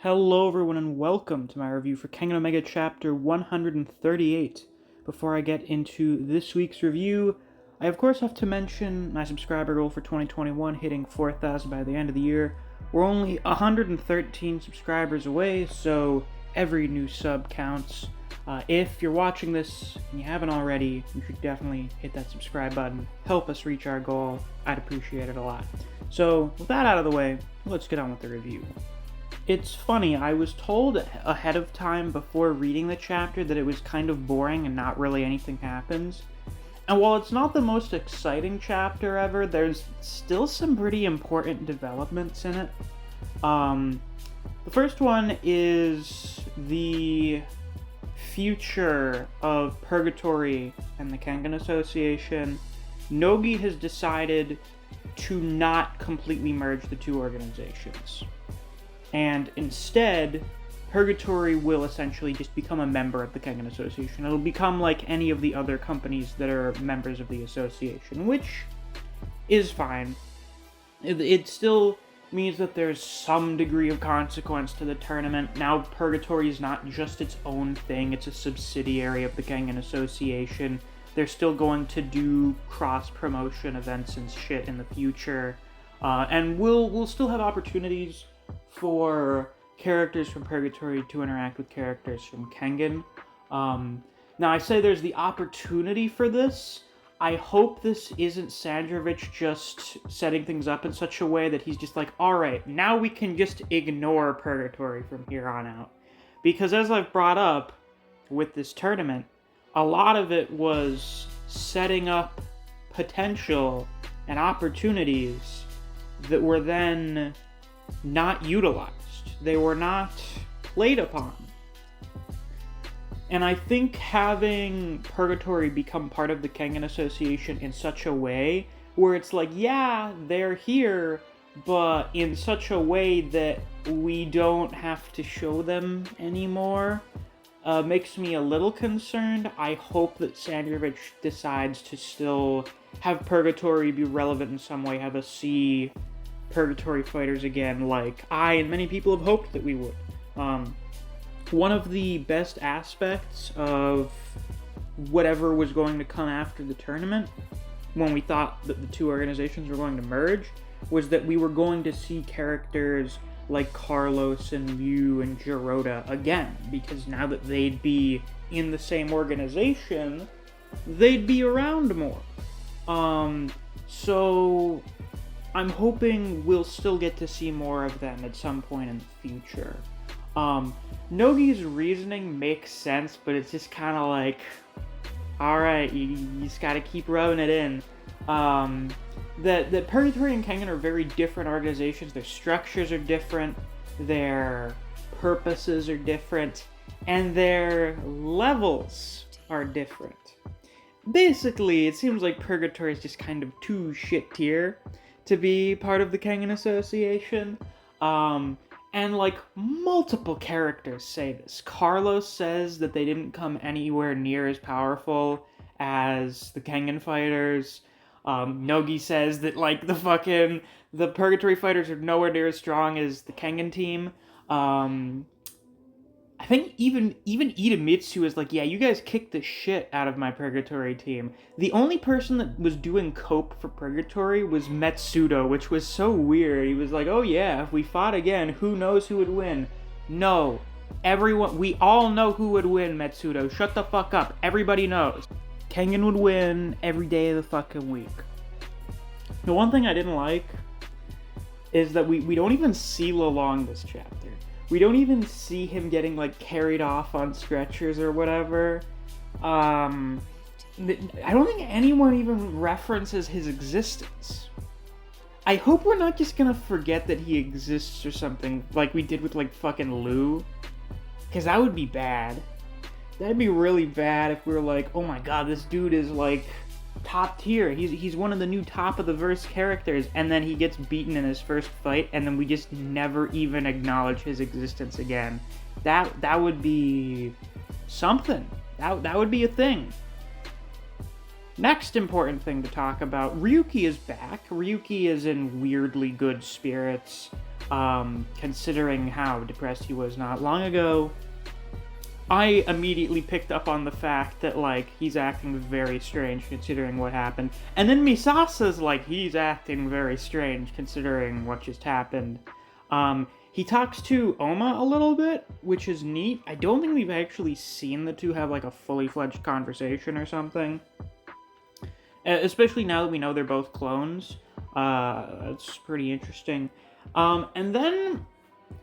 Hello everyone and welcome to my review for Kengan Omega Chapter 138. Before I get into this week's review, I of course have to mention my subscriber goal for 2021 hitting 4,000 by the end of the year. We're only 113 subscribers away, so every new sub counts. If you're watching this and you haven't already, you should definitely hit that subscribe button. Help us reach our goal. I'd appreciate it a lot. So with that out of the way, let's get on with the review. It's funny, I was told ahead of time before reading the chapter that it was kind of boring and not really anything happens. And while it's not the most exciting chapter ever, there's still some pretty important developments in it. The first one is the future of Purgatory and the Kengan Association. Nogi has decided to not completely merge the two organizations. And instead, Purgatory will essentially just become a member of the Kengan Association. It'll become like any of the other companies that are members of the association, which is fine. It still means that there's some degree of consequence to the tournament. Now Purgatory is not just its own thing, it's a subsidiary of the Kengan Association. They're still going to do cross-promotion events and shit in the future. And we'll still have opportunities for characters from Purgatory to interact with characters from Kengan. Now, I say there's the opportunity for this. I hope this isn't Sandrovich just setting things up in such a way that he's just like, alright, now we can just ignore Purgatory from here on out. Because as I've brought up with this tournament, a lot of it was setting up potential and opportunities that were then not utilized. They were not played upon. And I think having Purgatory become part of the Kengan Association in such a way where it's like, yeah, they're here, but in such a way that we don't have to show them anymore, makes me a little concerned. I hope that Sandrovich decides to still have Purgatory be relevant in some way, have us see Purgatory fighters again, like I and many people have hoped that we would. One of the best aspects of whatever was going to come after the tournament, when we thought that the two organizations were going to merge, was that we were going to see characters like Carlos and Liu and Jirota again, because now that they'd be in the same organization, they'd be around more. So I'm hoping we'll still get to see more of them at some point in the future. Nogi's reasoning makes sense, but it's just kind of like, alright, you just gotta keep rubbing it in. That Purgatory and Kengan are very different organizations. Their structures are different, their purposes are different, and their levels are different. Basically, it seems like Purgatory is just kind of too shit tier to be part of the Kengan Association. And like multiple characters say this. Carlos says that they didn't come anywhere near as powerful as the Kengan fighters. Nogi says that like the Purgatory fighters are nowhere near as strong as the Kengan team. I think even Idemitsu is like, yeah, you guys kicked the shit out of my Purgatory team. The only person that was doing cope for Purgatory was Metsudo, which was so weird. He was like, oh yeah, if we fought again, who knows who would win? No. We all know who would win, Metsudo. Shut the fuck up. Everybody knows. Kengan would win every day of the fucking week. The one thing I didn't like is that we don't even see Lolong this chapter. We don't even see him getting, like, carried off on stretchers or whatever. I don't think anyone even references his existence. I hope we're not just gonna forget that he exists or something, like we did with, like, fucking Lou. Because that would be bad. That'd be really bad if we were like, oh my god, this dude is, like, top tier. He's one of the new top of the verse characters, and then he gets beaten in his first fight, and then we just never even acknowledge his existence again. That would be something. That would be a thing. Next important thing to talk about, Ryuki is back. Ryuki is in weirdly good spirits. considering how depressed he was not long ago. I immediately picked up on the fact that, like, he's acting very strange considering what happened. And then Misasa's like, he's acting very strange considering what just happened. He talks to Oma a little bit, which is neat. I don't think we've actually seen the two have, like, a fully fledged conversation or something. Especially now that we know they're both clones. It's pretty interesting. And then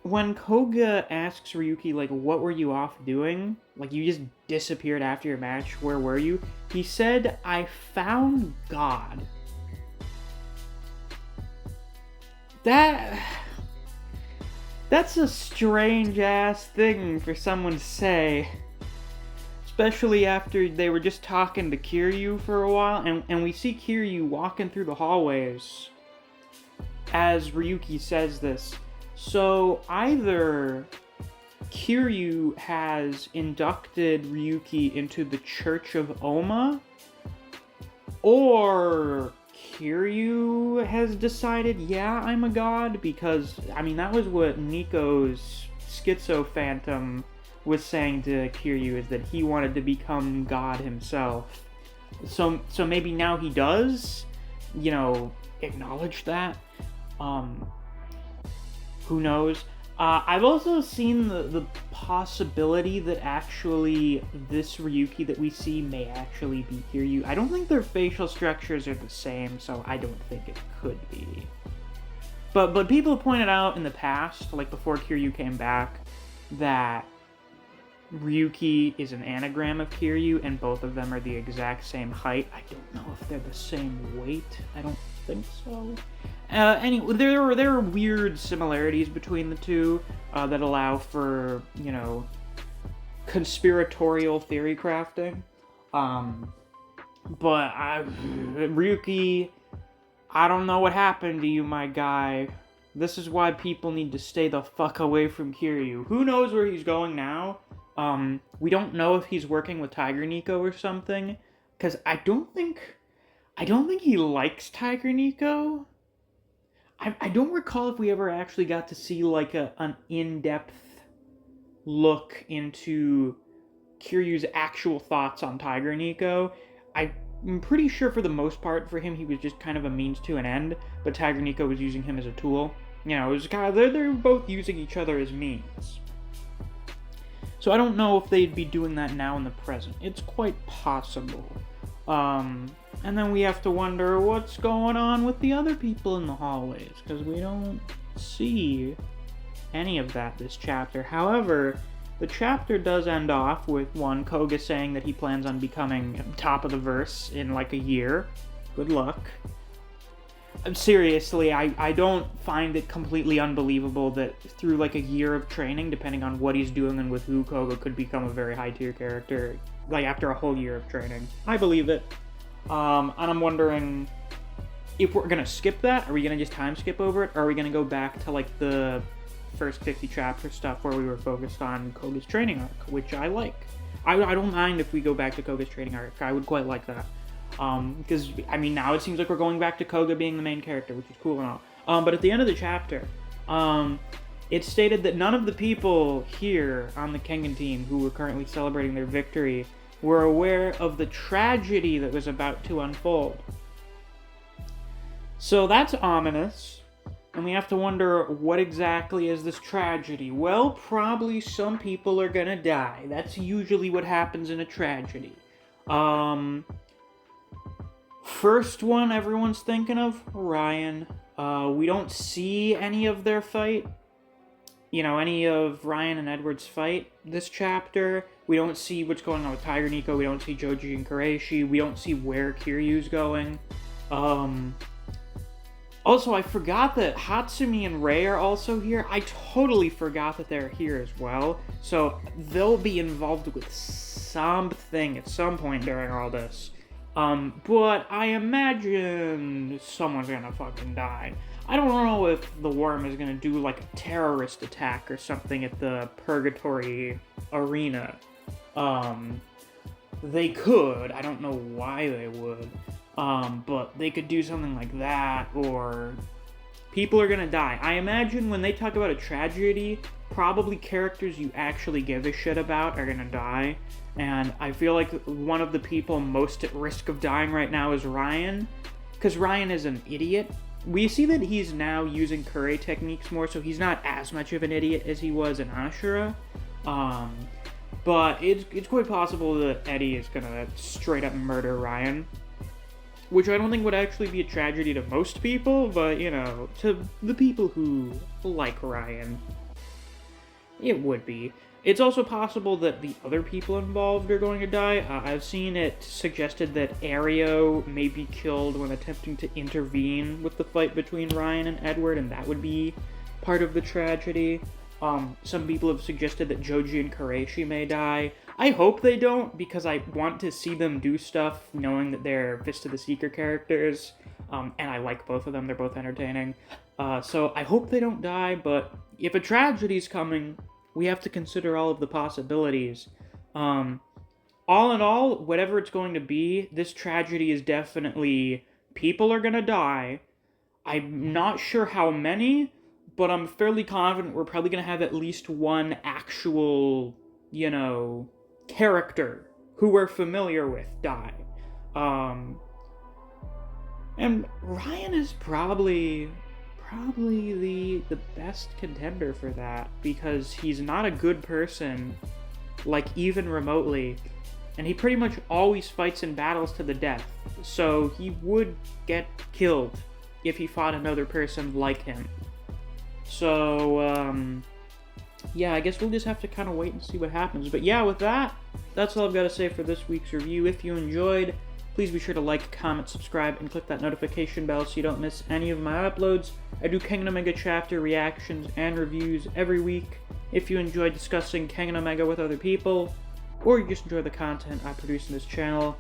when Koga asks Ryuki, like, what were you off doing? Like, you just disappeared after your match. Where were you? He said, I found God. That's a strange-ass thing for someone to say. Especially after they were just talking to Kiryu for a while, and we see Kiryu walking through the hallways as Ryuki says this. So either Kiryu has inducted Ryuki into the Church of Oma, or Kiryu has decided, yeah, I'm a god, because, I mean, that was what Nico's Schizo Phantom was saying to Kiryu, is that he wanted to become God himself. So maybe now he does, you know, acknowledge that. Who knows? I've also seen the possibility that actually this Ryuki that we see may actually be Kiryu. I don't think their facial structures are the same, so I don't think it could be. But people have pointed out in the past, like before Kiryu came back, that Ryuki is an anagram of Kiryu, and both of them are the exact same height. I don't know if they're the same weight. I don't think so. Anyway, there are weird similarities between the two that allow for, you know, conspiratorial theory crafting. But Ryuki, I don't know what happened to you, my guy. This is why people need to stay the fuck away from Kiryu. Who knows where he's going now? We don't know if he's working with Tiger Nico or something, because I don't think he likes Tiger Nico. I don't recall if we ever actually got to see, like, an in-depth look into Kiryu's actual thoughts on Tiger Nico. I'm pretty sure for the most part for him he was just kind of a means to an end, but Tiger Nico was using him as a tool. You know, it was kind of, they're both using each other as means. So I don't know if they'd be doing that now in the present. It's quite possible. And then we have to wonder what's going on with the other people in the hallways, because we don't see any of that this chapter. However, the chapter does end off with Koga saying that he plans on becoming top of the verse in like a year. Good luck. Seriously, I don't find it completely unbelievable that through like a year of training, depending on what he's doing and with who, Koga could become a very high tier character, like after a whole year of training. I believe it. And I'm wondering if we're gonna skip that. Are we gonna just time skip over it? Or are we gonna go back to like the first 50 chapter stuff where we were focused on Koga's training arc, which I like. I don't mind if we go back to Koga's training arc. I would quite like that. Because, I mean, now it seems like we're going back to Koga being the main character, which is cool and all. But at the end of the chapter, it stated that none of the people here on the Kengan team who were currently celebrating their victory were aware of the tragedy that was about to unfold. So that's ominous, and we have to wonder, what exactly is this tragedy? Well, probably some people are gonna die. That's usually what happens in a tragedy. First one everyone's thinking of, Ryan. We don't see any of their fight. You know, any of Ryan and Edward's fight this chapter. We don't see what's going on with Tiger Nico. We don't see Joji and Kureishi. We don't see where Kiryu's going. Also, I forgot that Hatsumi and Rei are also here. I totally forgot that they're here as well. So they'll be involved with something at some point during all this. But I imagine someone's gonna fucking die. I don't know if the worm is gonna do like a terrorist attack or something at the Purgatory arena. They could. I don't know why they would. But they could do something like that, or People are gonna die. I imagine when they talk about a tragedy, probably characters you actually give a shit about are gonna die. And I feel like one of the people most at risk of dying right now is Ryan, because Ryan is an idiot. We see that he's now using Kure techniques more, so he's not as much of an idiot as he was in Ashura. But it's quite possible that Eddie is gonna straight up murder Ryan. Which I don't think would actually be a tragedy to most people, but, you know, to the people who like Ryan, it would be. It's also possible that the other people involved are going to die. I've seen it suggested that Aereo may be killed when attempting to intervene with the fight between Ryan and Edward, and that would be part of the tragedy. Some people have suggested that Joji and Kureishi may die. I hope they don't, because I want to see them do stuff knowing that they're Fist of the Seeker characters, and I like both of them, they're both entertaining. So I hope they don't die, but if a tragedy's coming, we have to consider all of the possibilities. All in all, whatever it's going to be, this tragedy is definitely, people are gonna die. I'm not sure how many, but I'm fairly confident we're probably gonna have at least one actual, you know, character who we're familiar with die. And Ryan is probably the best contender for that, because he's not a good person, like, even remotely, and he pretty much always fights in battles to the death, so he would get killed if he fought another person like him. So, yeah, I guess we'll just have to kind of wait and see what happens. But yeah, with that, that's all I've got to say for this week's review. If you enjoyed, please be sure to like, comment, subscribe, and click that notification bell so you don't miss any of my uploads. I do Kengan Omega chapter reactions and reviews every week. If you enjoy discussing Kengan Omega with other people, or you just enjoy the content I produce in this channel,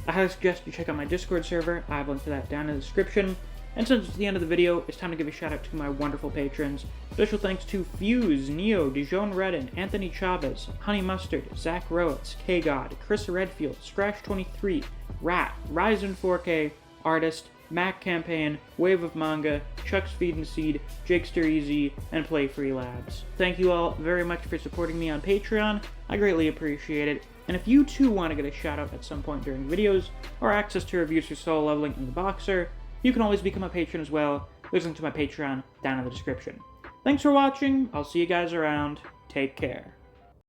I highly suggest you check out my Discord server. I have a link to that down in the description. And since it's the end of the video, it's time to give a shout out to my wonderful patrons. Special thanks to Fuse, Neo, Dijon Redden, Anthony Chavez, Honey Mustard, Zach Rowitz, K-God, Chris Redfield, Scratch23, Rat, Ryzen 4K, Artist, Mac Campaign, Wave of Manga, Chuck's Feed and Seed, Jakester Easy, and Play Free Labs. Thank you all very much for supporting me on Patreon. I greatly appreciate it. And if you too want to get a shout out at some point during videos, or access to reviews for solo leveling in the Boxer, you can always become a patron as well. There's a link to my Patreon down in the description. Thanks for watching. I'll see you guys around. Take care.